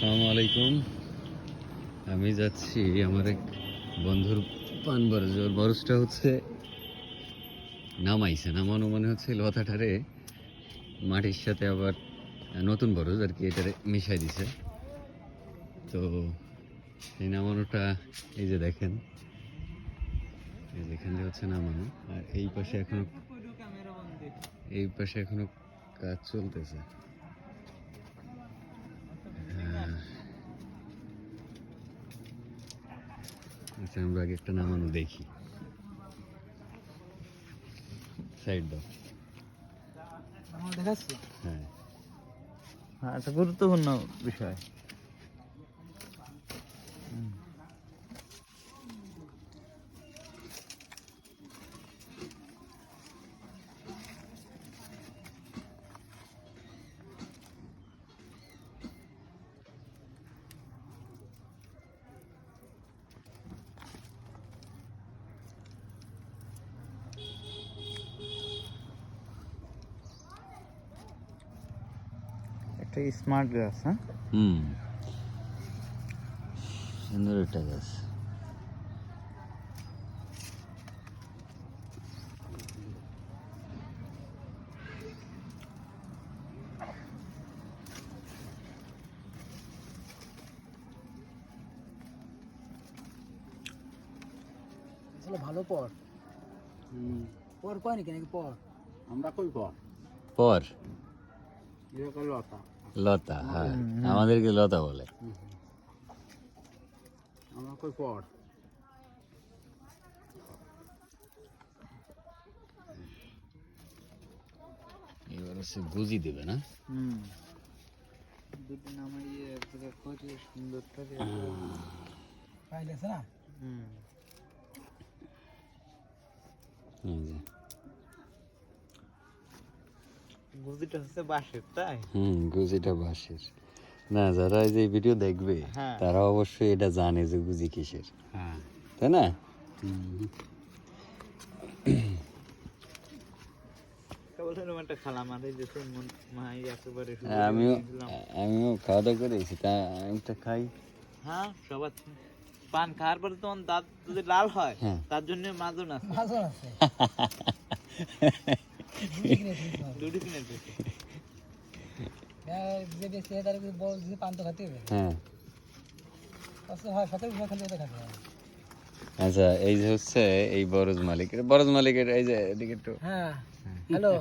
আসসালামু আলাইকুম। আমি যাচ্ছি আমার এক বন্ধুর পান বরজ। ওর বরজটা হচ্ছে নামানো মনে হচ্ছে লতাটারে মাটির সাথে আবার নতুন বরজ আর কি এটারে মিশাই দিছে। তো এই নামানোটা এই যে দেখেন, এই যেখানে হচ্ছে নামানো, আর এই পাশে এখনো কাজ চলতেছে। আচ্ছা, আমরা আগে একটা নামানো দেখি। সাইড দাও। দেখাচ্ছি। হ্যাঁ, একটা গুরুত্বপূর্ণ বিষয়। একটা স্মার্ট গ্লাস, হ্যাঁ, সুন্দর একটা গাছ। ভালো পর পর কয় নাকি নাকি পর আমরা কই পর পর লতা লতা, হ্যাঁ, আমাদেরকে লতা বলে। আমরা কই পর। এবার হচ্ছে গুজি দেবে না? দুটো নামাইয়ে একদিকে করে সুন্দর করে পাইলেছে না। এই যে গুজিটা হচ্ছে বাঁশের, তাই? গুজিটা বাঁশের না। যারা এই যে ভিডিও দেখবে তারা অবশ্যই এটা জানে যে গুজি কিসের, তাই না? আমিও খাওয়া দাওয়া করেছি, তা আমি তো খাই। হ্যাঁ, সবার পান খাওয়ার পরে তোমার দাঁত যদি লাল হয়, তার জন্য মাজন আছে। দুটি কিনে দিয়েছে। যে বেশি তার বল যে পান তো খেতে হবে। হ্যাঁ, হয় 17 খালি ওটা খাতে হবে। আচ্ছা, এই যে হচ্ছে এই বরজ মালিকের এই যে এদিকে একটু। হ্যাঁ, হ্যালো।